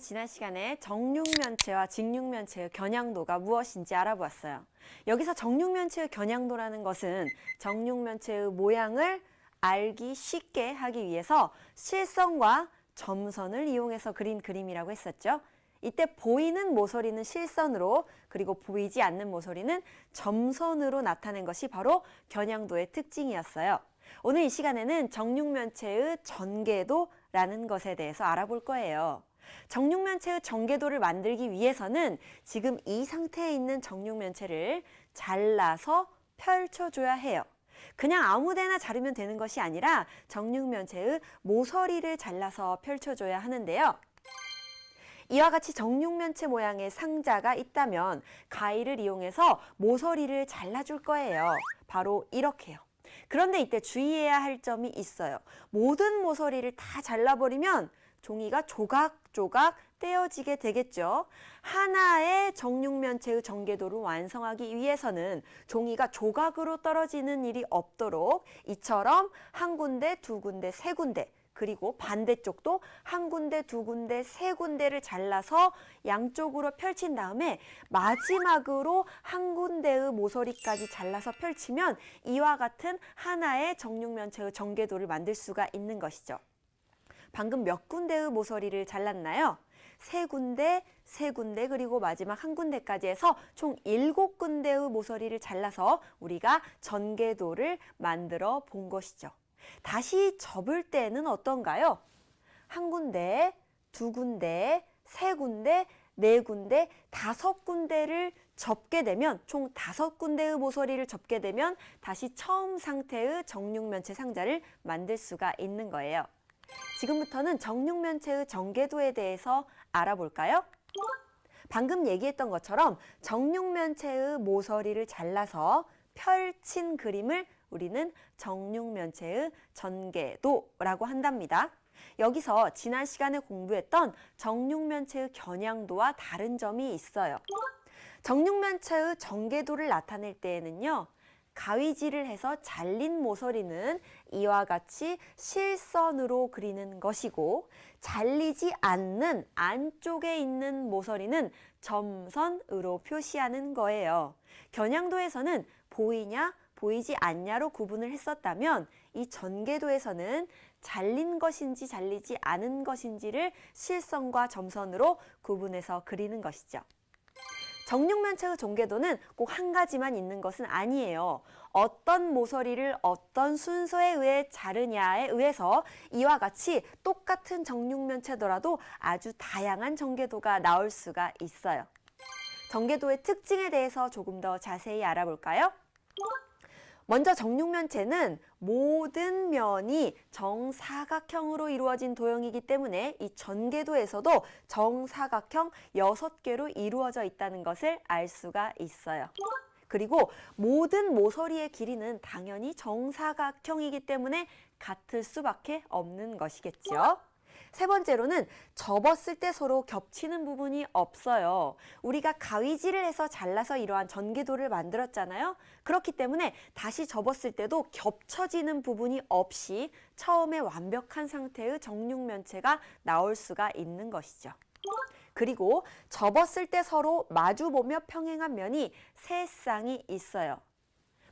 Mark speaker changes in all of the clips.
Speaker 1: 지난 시간에 정육면체와 직육면체의 겨냥도가 무엇인지 알아보았어요. 여기서 정육면체의 겨냥도라는 것은 정육면체의 모양을 알기 쉽게 하기 위해서 실선과 점선을 이용해서 그린 그림이라고 했었죠. 이때 보이는 모서리는 실선으로, 그리고 보이지 않는 모서리는 점선으로 나타낸 것이 바로 겨냥도의 특징이었어요. 오늘 이 시간에는 정육면체의 전개도라는 것에 대해서 알아볼 거예요. 정육면체의 전개도를 만들기 위해서는 지금 이 상태에 있는 정육면체를 잘라서 펼쳐줘야 해요. 그냥 아무데나 자르면 되는 것이 아니라 정육면체의 모서리를 잘라서 펼쳐줘야 하는데요. 이와 같이 정육면체 모양의 상자가 있다면 가위를 이용해서 모서리를 잘라줄 거예요. 바로 이렇게요. 그런데 이때 주의해야 할 점이 있어요. 모든 모서리를 다 잘라버리면 종이가 조각조각 떼어지게 되겠죠. 하나의 정육면체의 전개도를 완성하기 위해서는 종이가 조각으로 떨어지는 일이 없도록 이처럼 한 군데, 두 군데, 세 군데, 그리고 반대쪽도 한 군데, 두 군데, 세 군데를 잘라서 양쪽으로 펼친 다음에 마지막으로 한 군데의 모서리까지 잘라서 펼치면 이와 같은 하나의 정육면체의 전개도를 만들 수가 있는 것이죠. 방금 몇 군데의 모서리를 잘랐나요? 세 군데, 세 군데, 그리고 마지막 한 군데까지 해서 총 7군데의 모서리를 잘라서 우리가 전개도를 만들어 본 것이죠. 다시 접을 때는 어떤가요? 한 군데, 두 군데, 세 군데, 네 군데, 5군데를 접게 되면 총 5군데의 모서리를 접게 되면 다시 처음 상태의 정육면체 상자를 만들 수가 있는 거예요. 지금부터는 정육면체의 전개도에 대해서 알아볼까요? 방금 얘기했던 것처럼 정육면체의 모서리를 잘라서 펼친 그림을 우리는 정육면체의 전개도라고 한답니다. 여기서 지난 시간에 공부했던 정육면체의 겨냥도와 다른 점이 있어요. 정육면체의 전개도를 나타낼 때에는요, 가위질을 해서 잘린 모서리는 이와 같이 실선으로 그리는 것이고, 잘리지 않는 안쪽에 있는 모서리는 점선으로 표시하는 거예요. 겨냥도에서는 보이냐, 보이지 않냐로 구분을 했었다면 이 전개도에서는 잘린 것인지 잘리지 않은 것인지를 실선과 점선으로 구분해서 그리는 것이죠. 정육면체의 전개도는 꼭 한 가지만 있는 것은 아니에요. 어떤 모서리를 어떤 순서에 의해 자르냐에 의해서 이와 같이 똑같은 정육면체더라도 아주 다양한 전개도가 나올 수가 있어요. 전개도의 특징에 대해서 조금 더 자세히 알아볼까요? 먼저 정육면체는 모든 면이 정사각형으로 이루어진 도형이기 때문에 이 전개도에서도 정사각형 6개로 이루어져 있다는 것을 알 수가 있어요. 그리고 모든 모서리의 길이는 당연히 정사각형이기 때문에 같을 수밖에 없는 것이겠죠. 세 번째로는 접었을 때 서로 겹치는 부분이 없어요. 우리가 가위질을 해서 잘라서 이러한 전개도를 만들었잖아요. 그렇기 때문에 다시 접었을 때도 겹쳐지는 부분이 없이 처음에 완벽한 상태의 정육면체가 나올 수가 있는 것이죠. 그리고 접었을 때 서로 마주보며 평행한 면이 3쌍이 있어요.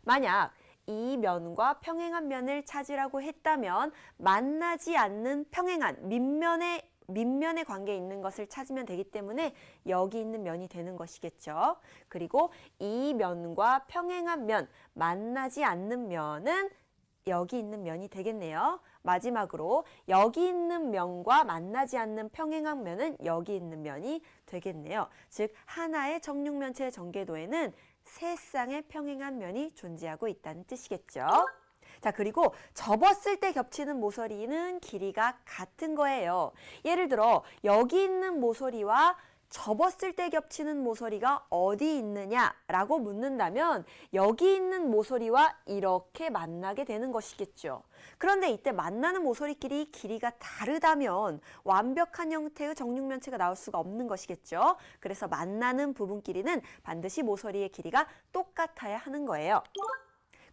Speaker 1: 만약 이 면과 평행한 면을 찾으라고 했다면 만나지 않는 평행한 밑면의 관계에 있는 것을 찾으면 되기 때문에 여기 있는 면이 되는 것이겠죠. 그리고 이 면과 평행한 면, 만나지 않는 면은 여기 있는 면이 되겠네요. 마지막으로 여기 있는 면과 만나지 않는 평행한 면은 여기 있는 면이 되겠네요. 즉 하나의 정육면체의 전개도에는 3쌍의 평행한 면이 존재하고 있다는 뜻이겠죠. 자, 그리고 접었을 때 겹치는 모서리는 길이가 같은 거예요. 예를 들어 여기 있는 모서리와 접었을 때 겹치는 모서리가 어디 있느냐라고 묻는다면 여기 있는 모서리와 이렇게 만나게 되는 것이겠죠. 그런데 이때 만나는 모서리끼리 길이가 다르다면 완벽한 형태의 정육면체가 나올 수가 없는 것이겠죠. 그래서 만나는 부분끼리는 반드시 모서리의 길이가 똑같아야 하는 거예요.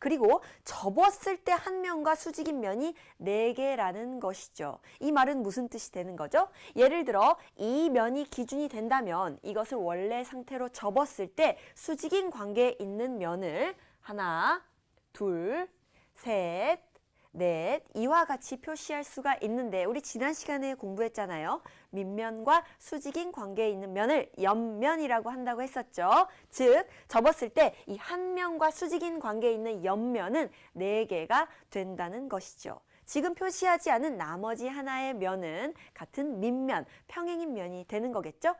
Speaker 1: 그리고 접었을 때 한 면과 수직인 면이 4개라는 것이죠. 이 말은 무슨 뜻이 되는 거죠? 예를 들어 이 면이 기준이 된다면 이것을 원래 상태로 접었을 때 수직인 관계에 있는 면을 하나, 둘, 셋, 넷, 이와 같이 표시할 수가 있는데 우리 지난 시간에 공부했잖아요. 밑면과 수직인 관계에 있는 면을 옆면이라고 한다고 했었죠. 즉, 접었을 때 이 한 면과 수직인 관계에 있는 옆면은 4개가 된다는 것이죠. 지금 표시하지 않은 나머지 하나의 면은 같은 밑면, 평행인 면이 되는 거겠죠?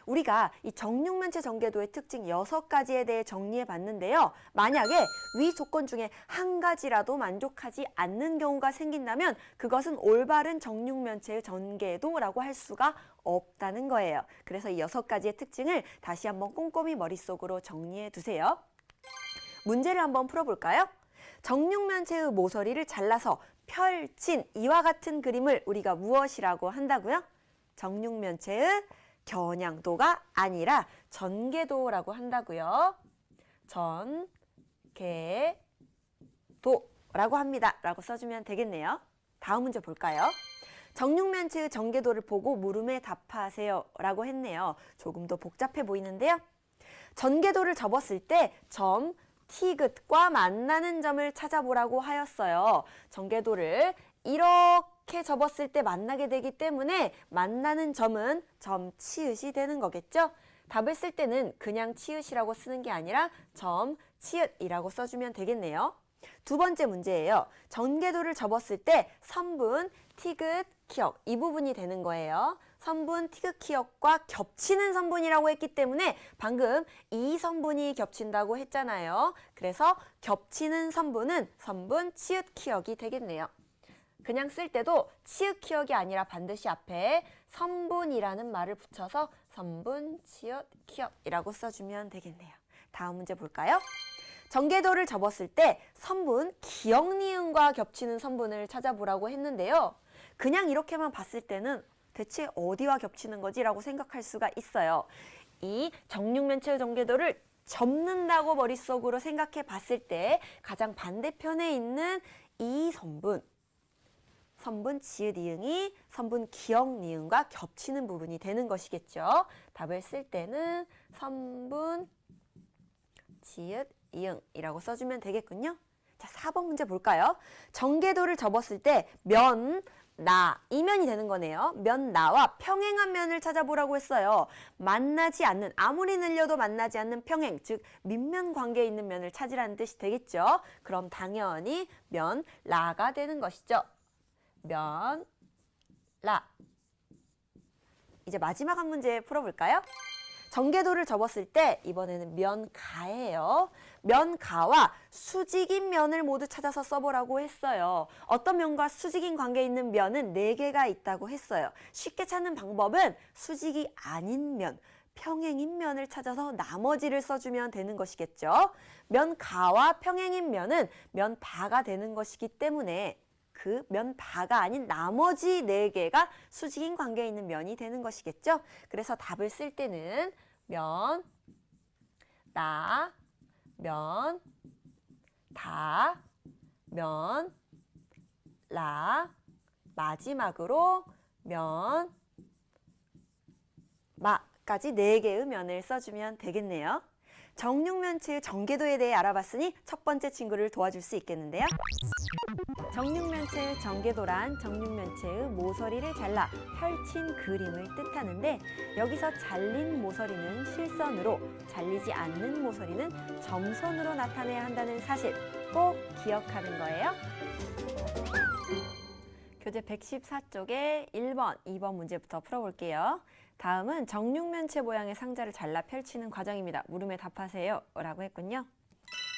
Speaker 1: 우리가 이 정육면체 전개도의 특징 6가지에 대해 정리해 봤는데요. 만약에 위 조건 중에 한 가지라도 만족하지 않는 경우가 생긴다면 그것은 올바른 정육면체의 전개도라고 할 수가 없다는 거예요. 그래서 이 6가지의 특징을 다시 한번 꼼꼼히 머릿속으로 정리해 두세요. 문제를 한번 풀어볼까요? 정육면체의 모서리를 잘라서 펼친 이와 같은 그림을 우리가 무엇이라고 한다고요? 정육면체의 겨냥도가 아니라 전개도라고 한다고요. 전개도라고 합니다. 라고 써주면 되겠네요. 다음 문제 볼까요? 정육면체의 전개도를 보고 물음에 답하세요. 라고 했네요. 조금 더 복잡해 보이는데요. 전개도를 접었을 때 점 T끝과 만나는 점을 찾아보라고 하였어요. 전개도를 이렇게 접었을 때 만나게 되기 때문에 만나는 점은 점 치읓이 되는 거겠죠? 답을 쓸 때는 그냥 치읓이라고 쓰는 게 아니라 점 치읓이라고 써주면 되겠네요. 두 번째 문제예요. 전개도를 접었을 때 선분, 티귿, 키역 이 부분이 되는 거예요. 선분, 티귿, 키역과 겹치는 선분이라고 했기 때문에 방금 이 선분이 겹친다고 했잖아요. 그래서 겹치는 선분은 선분, 치읓, 키역이 되겠네요. 그냥 쓸 때도 치읓, 키역이 아니라 반드시 앞에 선분이라는 말을 붙여서 선분, 치읓, 키역이라고 써주면 되겠네요. 다음 문제 볼까요? 전개도를 접었을 때 선분, 기역, 니은과 겹치는 선분을 찾아보라고 했는데요. 그냥 이렇게만 봤을 때는 대체 어디와 겹치는 거지? 라고 생각할 수가 있어요. 이 정육면체 전개도를 접는다고 머릿속으로 생각해 봤을 때 가장 반대편에 있는 이 선분, 선분 지읒 이응이 선분 기역 니은과 겹치는 부분이 되는 것이겠죠. 답을 쓸 때는 선분 지읒 이응이라고 써주면 되겠군요. 자, 4번 문제 볼까요? 전개도를 접었을 때 면, 나, 이 면이 되는 거네요. 면, 나와 평행한 면을 찾아보라고 했어요. 만나지 않는, 아무리 늘려도 만나지 않는 평행, 즉 밑면 관계에 있는 면을 찾으라는 뜻이 되겠죠. 그럼 당연히 면, 라가 되는 것이죠. 면, 라. 이제 마지막 한 문제 풀어볼까요? 전개도를 접었을 때 이번에는 면가예요. 면가와 수직인 면을 모두 찾아서 써보라고 했어요. 어떤 면과 수직인 관계에 있는 면은 4개가 있다고 했어요. 쉽게 찾는 방법은 수직이 아닌 면, 평행인 면을 찾아서 나머지를 써주면 되는 것이겠죠. 면가와 평행인 면은 면바가 되는 것이기 때문에 그 면바가 아닌 나머지 4개가 수직인 관계에 있는 면이 되는 것이겠죠. 그래서 답을 쓸 때는 면, 나, 면, 다, 면, 라, 마지막으로 면, 마까지 4개의 면을 써주면 되겠네요. 정육면체의 전개도에 대해 알아봤으니 첫 번째 친구를 도와줄 수 있겠는데요. 정육면체의 전개도란 정육면체의 모서리를 잘라 펼친 그림을 뜻하는데 여기서 잘린 모서리는 실선으로, 잘리지 않는 모서리는 점선으로 나타내야 한다는 사실 꼭 기억하는 거예요. 교재 114쪽에 1번, 2번 문제부터 풀어볼게요. 다음은 정육면체 모양의 상자를 잘라 펼치는 과정입니다. 물음에 답하세요. 라고 했군요.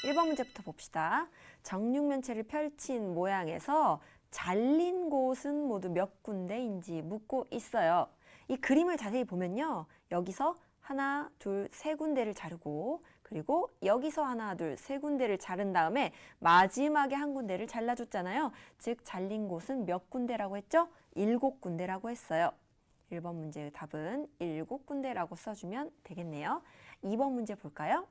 Speaker 1: 1번 문제부터 봅시다. 정육면체를 펼친 모양에서 잘린 곳은 모두 몇 군데인지 묻고 있어요. 이 그림을 자세히 보면요. 여기서 하나, 둘, 세 군데를 자르고 그리고 여기서 하나, 둘, 세 군데를 자른 다음에 마지막에 한 군데를 잘라줬잖아요. 즉 잘린 곳은 몇 군데라고 했죠? 7군데라고 했어요. 1번 문제의 답은 7군데라고 써주면 되겠네요. 2번 문제 볼까요?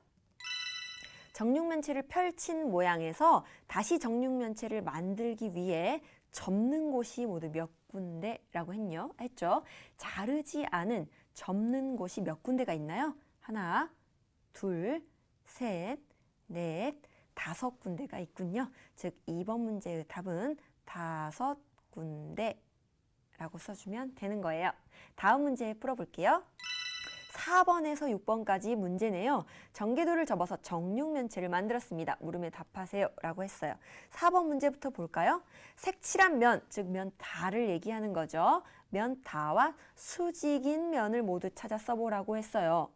Speaker 1: 정육면체를 펼친 모양에서 다시 정육면체를 만들기 위해 접는 곳이 모두 몇 군데라고 했죠. 자르지 않은 접는 곳이 몇 군데가 있나요? 하나, 둘, 셋, 넷, 5군데가 있군요. 즉 2번 문제의 답은 5군데라고 써주면 되는 거예요. 다음 문제 풀어볼게요. 4번에서 6번까지 문제네요. 전개도를 접어서 정육면체를 만들었습니다. 물음에 답하세요 라고 했어요. 4번 문제부터 볼까요? 색칠한 면, 즉 면다를 얘기하는 거죠. 면다와 수직인 면을 모두 찾아 써보라고 했어요.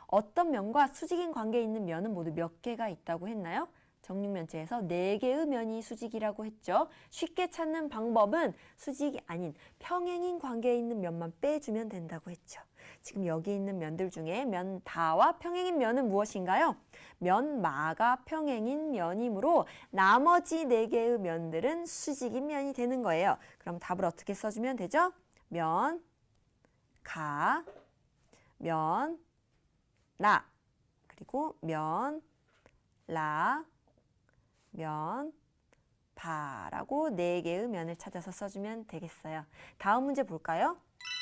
Speaker 1: 어떤 면과 수직인 관계에 있는 면은 모두 몇 개가 있다고 했나요? 정육면체에서 4개의 면이 수직이라고 했죠. 쉽게 찾는 방법은 수직이 아닌 평행인 관계에 있는 면만 빼주면 된다고 했죠. 지금 여기 있는 면들 중에 면다와 평행인 면은 무엇인가요? 면마가 평행인 면이므로 나머지 4개의 면들은 수직인 면이 되는 거예요. 그럼 답을 어떻게 써주면 되죠? 면, 가, 면, 나, 그리고 면, 라, 면, 바라고 4개의 면을 찾아서 써주면 되겠어요. 다음 문제 볼까요?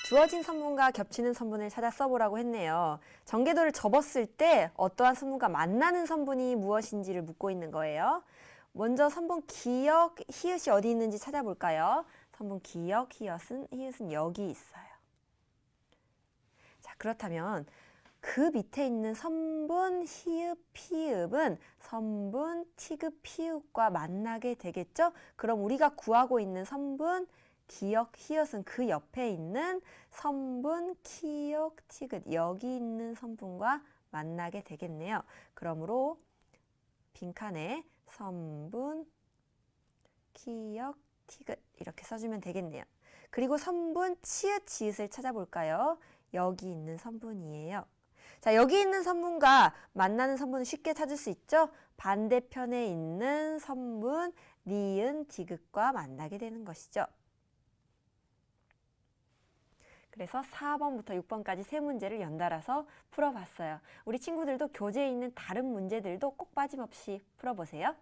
Speaker 1: 주어진 선분과 겹치는 선분을 찾아 써보라고 했네요. 전개도를 접었을 때 어떠한 선분과 만나는 선분이 무엇인지를 묻고 있는 거예요. 먼저 선분 기역, 히읗이 어디 있는지 찾아볼까요? 선분 기역, 히읗은 여기 있어요. 자, 그렇다면 그 밑에 있는 선분 히읗, 피읍은 선분 티귿, 피읍과 만나게 되겠죠? 그럼 우리가 구하고 있는 선분 기역, 히읗은 그 옆에 있는 선분 기역, 티귿 여기 있는 선분과 만나게 되겠네요. 그러므로 빈칸에 선분 기역, 티귿 이렇게 써주면 되겠네요. 그리고 선분 치읓, 지읒을 찾아볼까요? 여기 있는 선분이에요. 자, 여기 있는 선분과 만나는 선분은 쉽게 찾을 수 있죠? 반대편에 있는 선분 니은, 디귿과 만나게 되는 것이죠. 그래서 4번부터 6번까지 세 문제를 연달아서 풀어봤어요. 우리 친구들도 교재에 있는 다른 문제들도 꼭 빠짐없이 풀어보세요.